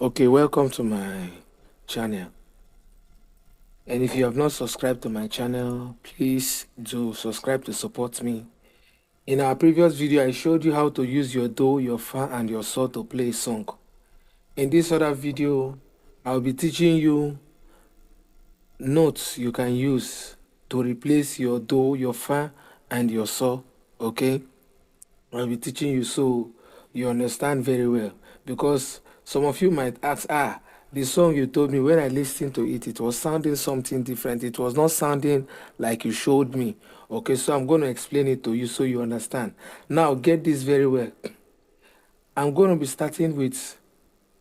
Okay, welcome to my channel. And if you have not subscribed to my channel, please do subscribe to support me. In our previous video, I showed you how to use your do, your fa, and your so to play a song. In this other video, I'll be teaching you notes you can use to replace your do, your fa, and your so. Okay? I'll be teaching you so you understand very well, because some of you might ask, the song you told me, when I listened to it, it was sounding something different. It was not sounding like you showed me. Okay, so I'm going to explain it to you so you understand. Now, get this very well. I'm going to be starting with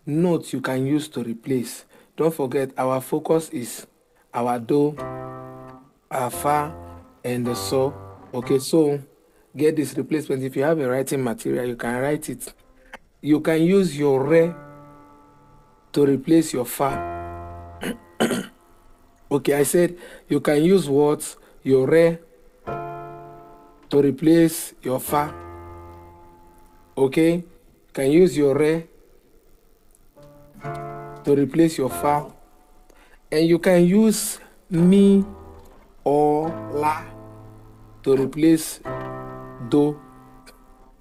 notes you can use to replace. Don't forget, our focus is our do, our fa, and the so. Okay, so get this replacement. If you have a writing material, you can write it. You can use your re to replace your fa. Okay, I said you can use what? Your re to replace your fa. Okay? You can use your re to replace your fa. And you can use mi or la to replace do.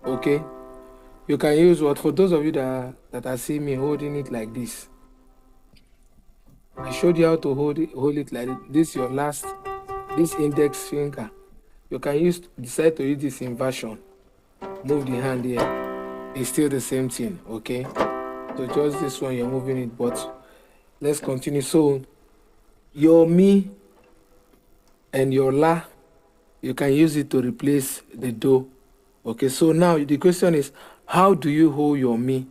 Okay? You can use what? For those of you that are seeing me holding it like this, I showed you how to hold it like this. Your last, this index finger. You can decide to use this inversion. Move the hand here. It's still the same thing, okay? So just this one, you're moving it, but let's continue. So your mi and your la, you can use it to replace the do. Okay, so now the question is, how do you hold your mi?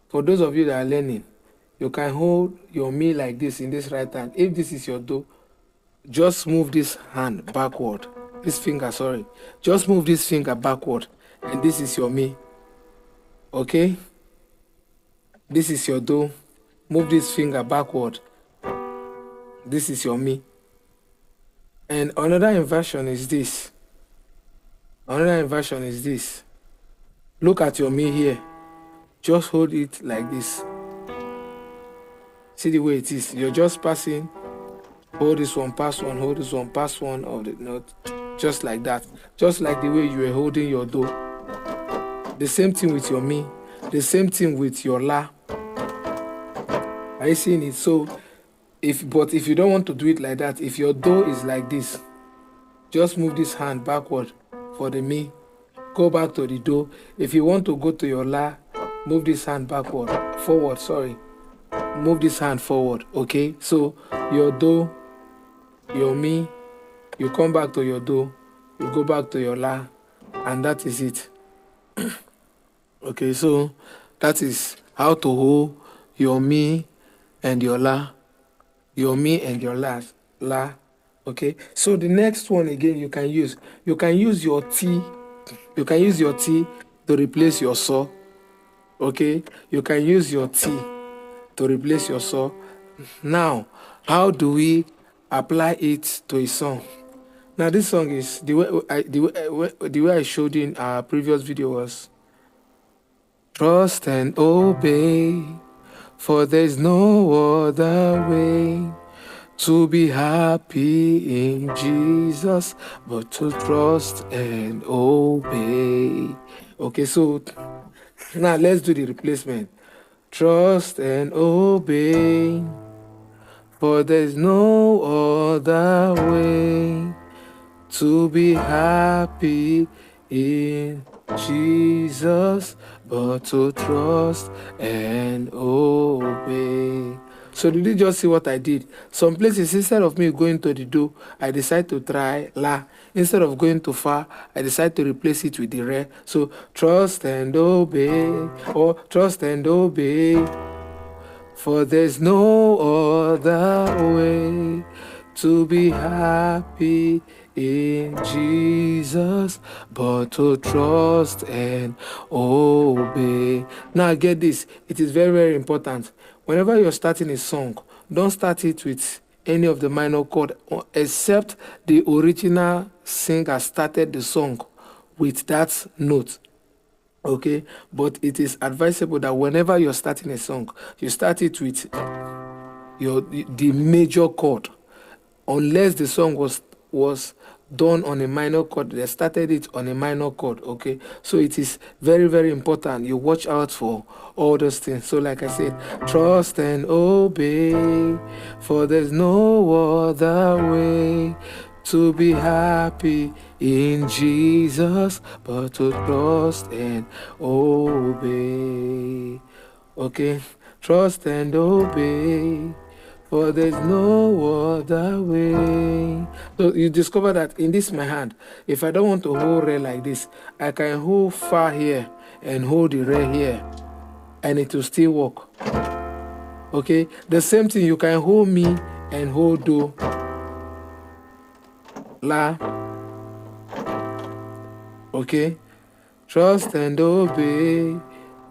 For those of you that are learning, you can hold your mi like this in this right hand. If this is your do, just move this hand backward. This finger, sorry. Just move this finger backward, and this is your mi. Okay? This is your do. Move this finger backward. This is your mi. And another inversion is this. Another inversion is this. Look at your mi here. Just hold it like this. See the way it is. You're just passing. Hold this one, pass one, hold this one, pass one of the note. Just like that. Just like the way you were holding your do. The same thing with your mi. The same thing with your la. Are you seeing it? So, if you don't want to do it like that, if your do is like this, just move this hand backward for the mi. Go back to the do. If you want to go to your la, move this hand forward, sorry. Move this hand forward, okay? So, your do, your mi, you come back to your do, you go back to your la, and that is it. Okay, so that is how to hold your mi and your la. Your mi and your la. Okay, so the next one again you can use your t. You can use your t to replace your so. Okay, you can use your t to replace your so. Now, how do we apply it to a song? Now, this song is the way I showed you in our previous video was trust and obey, for there's no other way to be happy in Jesus, but to trust and obey. Okay, so now let's do the replacement. Trust and obey, for there's no other way to be happy in Jesus, but to trust and obey. So did you just see what I did? Some places, instead of me going to the do, I decide to try la. Instead of going to fa, I decide to replace it with the re. So trust and obey, or trust and obey, for there's no other way to be happy in Jesus, but to trust and obey. Now get this, it is very, very important. Whenever you're starting a song, don't start it with any of the minor chord, except the original singer started the song with that note. Okay, but it is advisable that whenever you're starting a song, you start it with the major chord, unless the song was done on a minor chord. They started it on a minor chord. Okay, so it is very, very important you watch out for all those things. So like I said, trust and obey, for there's no other way to be happy in Jesus but to trust and obey. Okay, trust and obey, for there's no other way. So you discover that in this my hand, if I don't want to hold re like this, I can hold fa here and hold the re here, and it will still work. Okay, the same thing, you can hold mi and hold do, la. Okay, trust and obey,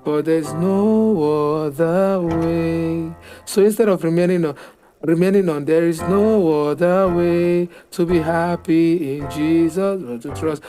for there's no other way. So instead of remaining on there is no other way to be happy in Jesus but to trust.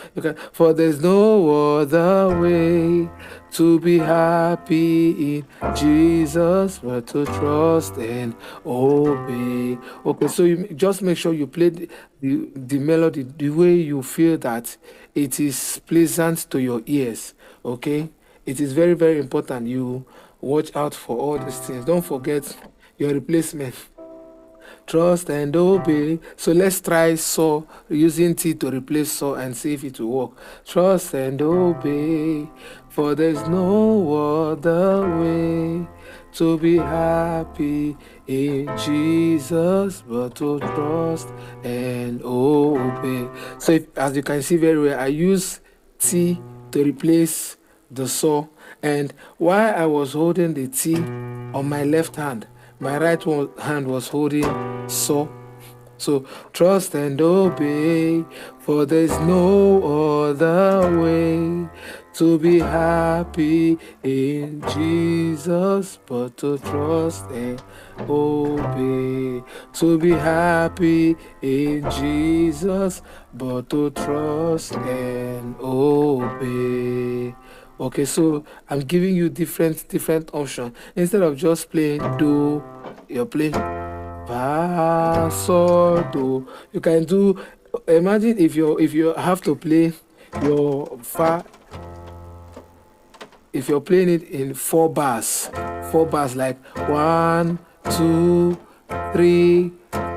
For there's no other way to be happy in Jesus but to trust and obey. Okay, so you just make sure you play the melody the way you feel that it is pleasant to your ears. Okay, it is very, very important you watch out for all these things. Don't forget your replacement. Trust and obey. So let's try saw using T to replace saw and see if it will work. Trust and obey, for there's no other way to be happy in Jesus but to trust and obey. So as you can see very well, I use T to replace the saw, and while I was holding the T on my left hand, my hand was holding saw. So trust and obey, for there's no other way to be happy in Jesus but to trust and obey. To be happy in Jesus but to trust and obey. Okay, so I'm giving you different options. Instead of just playing do, you're playing fa, sol, do. You can do. Imagine if you have to play your fa, if you're playing it in 4 bars, 4 bars like 1, 2, 3,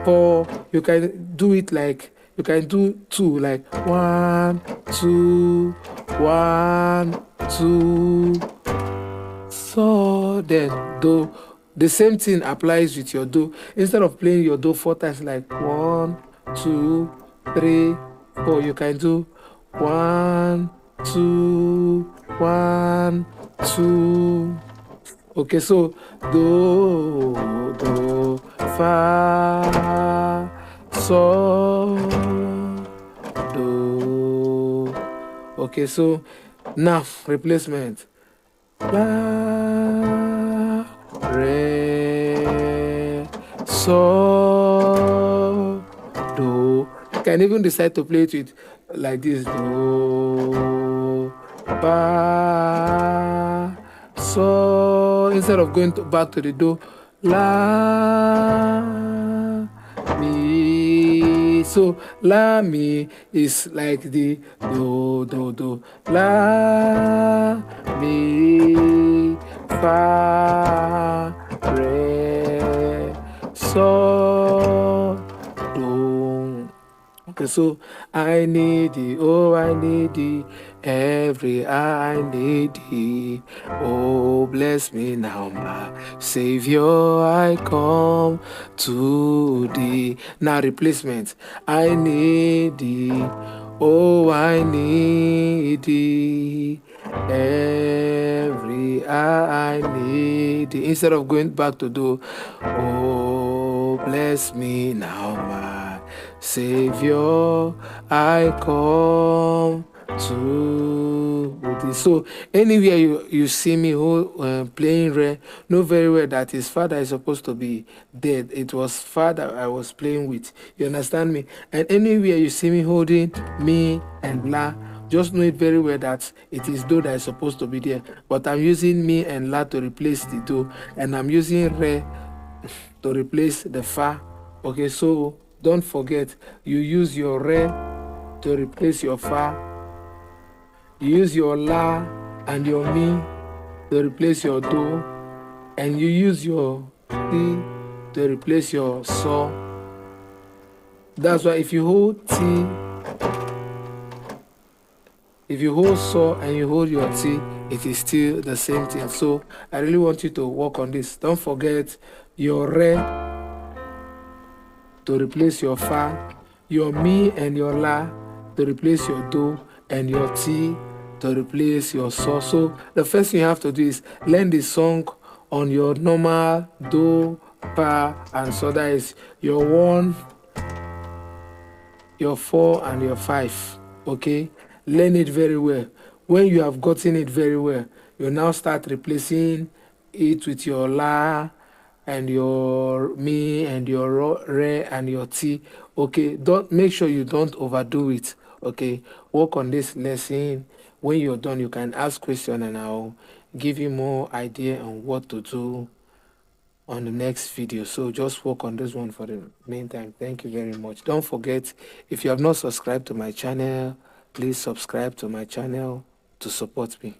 4. You can do it like you can do 2 like 1, 2, 1, 2. So then do. The same thing applies with your do. Instead of playing your do 4 times like 1, 2, 3, 4, you can do 1, 2, 1, 2. Okay, so do, fa, sol, do. Okay, so now replacement. La, re, sol, do. You can even decide to play it with like this. Do, ba, sol. Instead of going back to the do, la, mi. So la, mi is like the do. La, mi, fa, re, sol, do. Okay, so I need thee, oh I need thee, every hour I need thee. Oh bless me now, my Savior, I come to thee. Now replacement. I need thee, oh I need thee, every hour I need thee. Instead of going back to do, oh bless me now, my Savior, I come to thee. So anywhere you see me playing re, know very well that his father is supposed to be dead. It was father I was playing with. You understand me? And anywhere you see me holding me and la, Just know it very well that it is do that is supposed to be there. But I'm using mi and la to replace the do, and I'm using re to replace the fa. Okay, so don't forget, you use your re to replace your fa. You use your la and your mi to replace your do, and you use your ti to replace your so. That's why if you hold ti, if you hold so and you hold your ti, it is still the same thing. So I really want you to work on this. Don't forget your re to replace your fa, your mi and your la to replace your do, and your ti to replace your so. So the first thing you have to do is learn the song on your normal do, fa, and so. That is your 1, your 4, and your 5. Okay, learn it very well. When you have gotten it very well, you now start replacing it with your la and your mi and your re and your ti. Okay, don't make sure you don't overdo it. Okay, work on this lesson. When you're done, you can ask question and I'll give you more idea on what to do on the next video. So just work on this one for the meantime. Thank you very much. Don't forget, if you have not subscribed to my channel, please subscribe to my channel to support me.